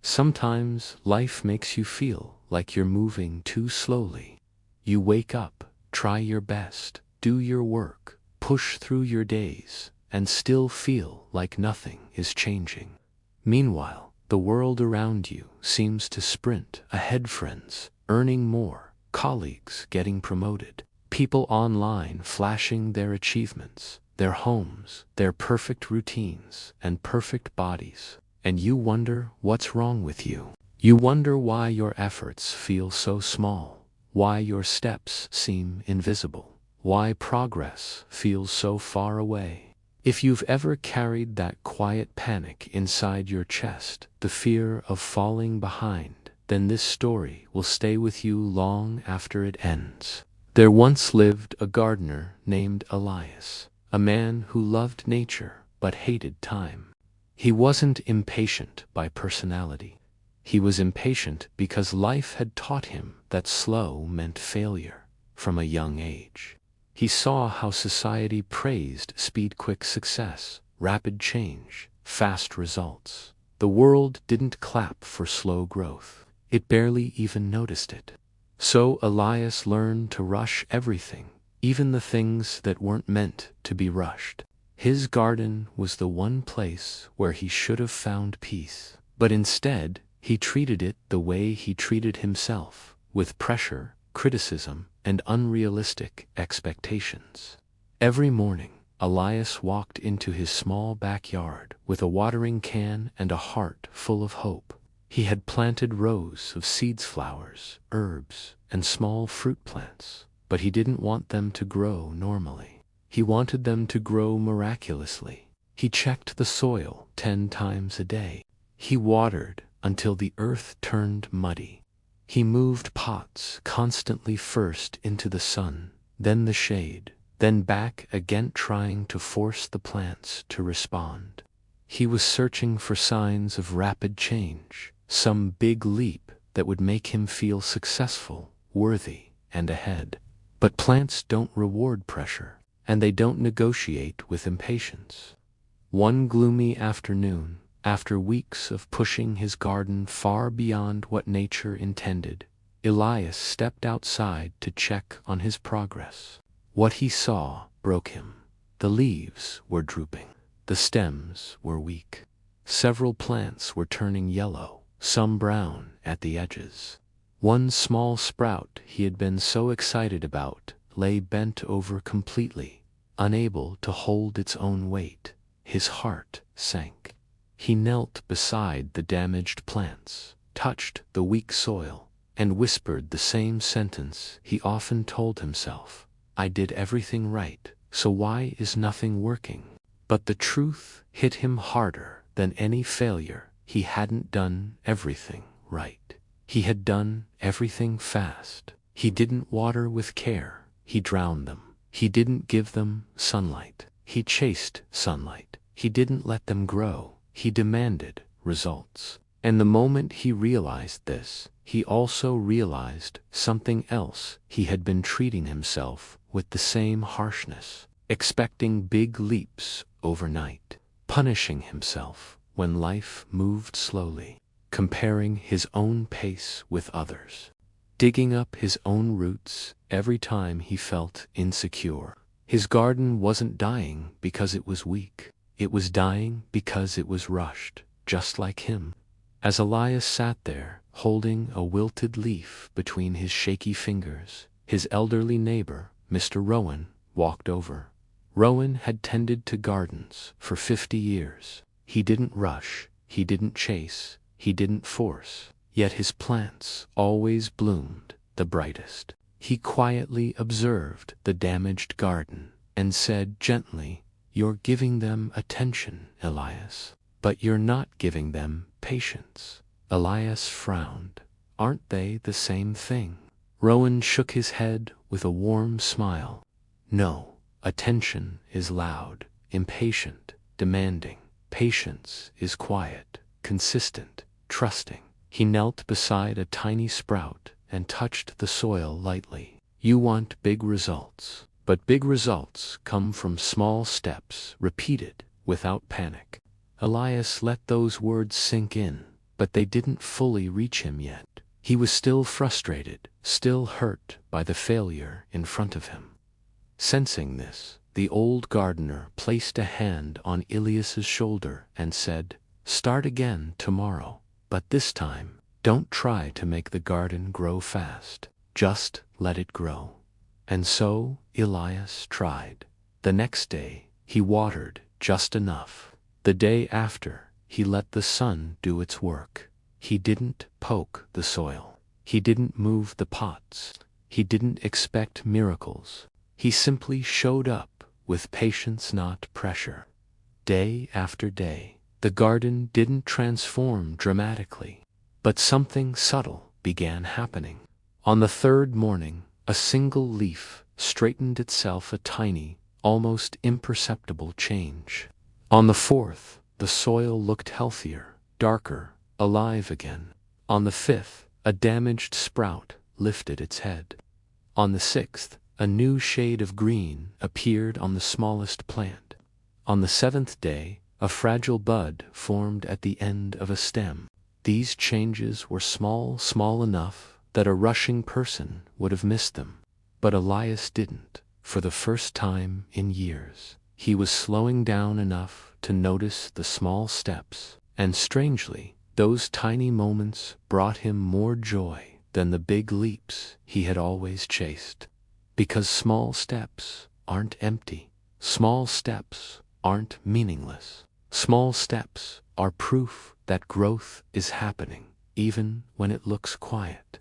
Sometimes life makes you feel like you're moving too slowly. You wake up, try your best, do your work, push through your days, and still feel like nothing is changing. Meanwhile, the world around you seems to sprint ahead. Friends earning more, colleagues getting promoted, people online flashing their achievements, their homes, their perfect routines, and perfect bodies. And you wonder what's wrong with you. You wonder why your efforts feel so small, why your steps seem invisible, why progress feels so far away. If you've ever carried that quiet panic inside your chest, the fear of falling behind, then this story will stay with you long after it ends. There once lived a gardener named Elias, a man who loved nature but hated time. He wasn't impatient by personality. He was impatient because life had taught him that slow meant failure from a young age. He saw how society praised speed, quick success, rapid change, fast results. The world didn't clap for slow growth. It barely even noticed it. So Elias learned to rush everything, even the things that weren't meant to be rushed. His garden was the one place where he should have found peace. But instead, he treated it the way he treated himself, with pressure, criticism, and unrealistic expectations. Every morning, Elias walked into his small backyard with a watering can and a heart full of hope. He had planted rows of seeds, flowers, herbs, and small fruit plants, but he didn't want them to grow normally. He wanted them to grow miraculously. He checked the soil 10 times a day. He watered until the earth turned muddy. He moved pots constantly, first into the sun, then the shade, then back again, trying to force the plants to respond. He was searching for signs of rapid change, some big leap that would make him feel successful, worthy, and ahead. But plants don't reward pressure, and they don't negotiate with impatience. One gloomy afternoon, after weeks of pushing his garden far beyond what nature intended, Elias stepped outside to check on his progress. What he saw broke him. The leaves were drooping. The stems were weak. Several plants were turning yellow, some brown at the edges. One small sprout he had been so excited about lay bent over completely, unable to hold its own weight. His heart sank. He knelt beside the damaged plants, touched the weak soil, and whispered the same sentence he often told himself: "I did everything right, so why is nothing working?" But the truth hit him harder than any failure. He hadn't done everything right. He had done everything fast. He didn't water with care. He drowned them. He didn't give them sunlight. He chased sunlight. He didn't let them grow. He demanded results. And the moment he realized this, he also realized something else. He had been treating himself with the same harshness, expecting big leaps overnight, punishing himself when life moved slowly, comparing his own pace with others, digging up his own roots every time he felt insecure. His garden wasn't dying because it was weak. It was dying because it was rushed, just like him. As Elias sat there, holding a wilted leaf between his shaky fingers, his elderly neighbor, Mr. Rowan, walked over. Rowan had tended to gardens for 50 years. He didn't rush, he didn't chase, he didn't force, yet his plants always bloomed the brightest. He quietly observed the damaged garden and said gently, "You're giving them attention, Elias, but you're not giving them patience." Elias frowned. "Aren't they the same thing?" Rowan shook his head with a warm smile. "No, attention is loud, impatient, demanding. Patience is quiet, consistent, trusting." He knelt beside a tiny sprout and touched the soil lightly. "You want big results, but big results come from small steps repeated without panic." Elias let those words sink in. but they didn't fully reach him yet. He was still frustrated, still hurt by the failure in front of him. Sensing this, the old gardener placed a hand on Elias's shoulder and said, "Start again tomorrow, but this time, don't try to make the garden grow fast. Just let it grow." And so Elias tried. The next day, he watered just enough. The day after, he let the sun do its work. He didn't poke the soil. He didn't move the pots. He didn't expect miracles. He simply showed up with patience, not pressure. Day after day, the garden didn't transform dramatically, but something subtle began happening. On the third morning, a single leaf straightened itself, a tiny, almost imperceptible change. On the fourth, the soil looked healthier, darker, alive again. On the fifth, a damaged sprout lifted its head. On the sixth, a new shade of green appeared on the smallest plant. On the seventh day, a fragile bud formed at the end of a stem. These changes were small enough that a rushing person would have missed them. But Elias didn't. For the first time in years, he was slowing down enough to notice the small steps, and strangely, those tiny moments brought him more joy than the big leaps he had always chased. Because small steps aren't empty. Small steps aren't meaningless. Small steps are proof that growth is happening, even when it looks quiet.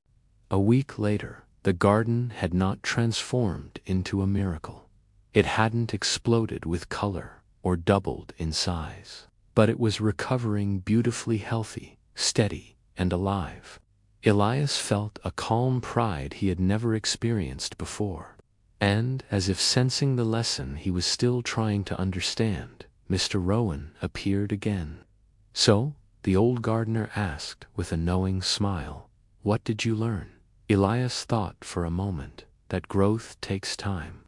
A week later, the garden had not transformed into a miracle. It hadn't exploded with color or doubled in size, but it was recovering beautifully, healthy, steady, and alive. Elias felt a calm pride he had never experienced before. And, as if sensing the lesson he was still trying to understand, Mr. Rowan appeared again. "So?" the old gardener asked with a knowing smile. "What did you learn?" Elias thought for a moment. "That growth takes time."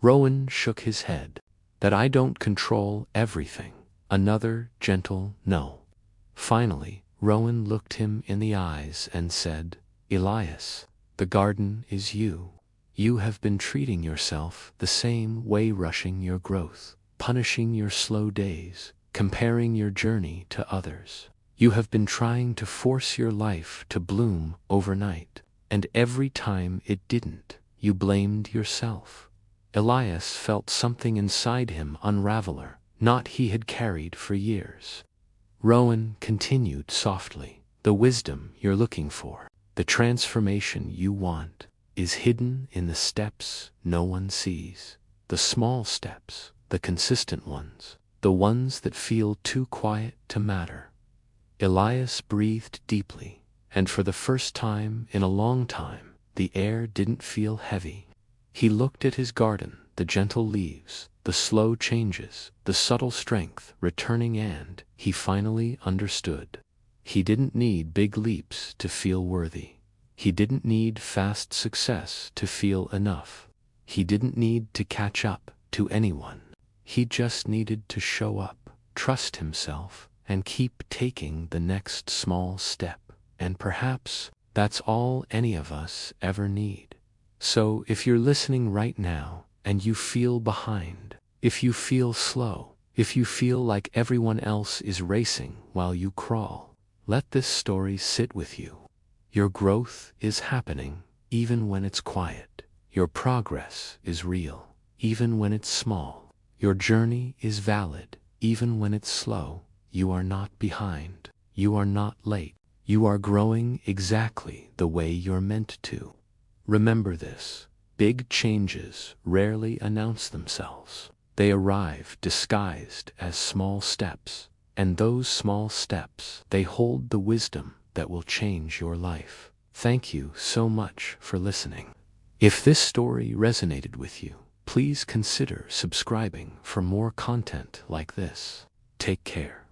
Rowan shook his head. "That I don't control everything." Another gentle no. Finally, Rowan looked him in the eyes and said, "Elias, the garden is you. You have been treating yourself the same way, rushing your growth, punishing your slow days, comparing your journey to others. You have been trying to force your life to bloom overnight, and every time it didn't, you blamed yourself." Elias felt something inside him unravel, not he had carried for years. Rowan continued softly, "The wisdom you're looking for, the transformation you want, is hidden in the steps no one sees. The small steps, the consistent ones, the ones that feel too quiet to matter." Elias breathed deeply, and for the first time in a long time, the air didn't feel heavy. He looked at his garden, the gentle leaves, the slow changes, the subtle strength returning, and he finally understood. He didn't need big leaps to feel worthy. He didn't need fast success to feel enough. He didn't need to catch up to anyone. He just needed to show up, trust himself, and keep taking the next small step. And perhaps that's all any of us ever need. So if you're listening right now and you feel behind, if you feel slow, if you feel like everyone else is racing while you crawl, let this story sit with you. Your growth is happening, even when it's quiet. Your progress is real, even when it's small. Your journey is valid, even when it's slow. You are not behind. You are not late. You are growing exactly the way you're meant to. Remember this: big changes rarely announce themselves. They arrive disguised as small steps, and those small steps, they hold the wisdom that will change your life. Thank you so much for listening. If this story resonated with you, please consider subscribing for more content like this. Take care.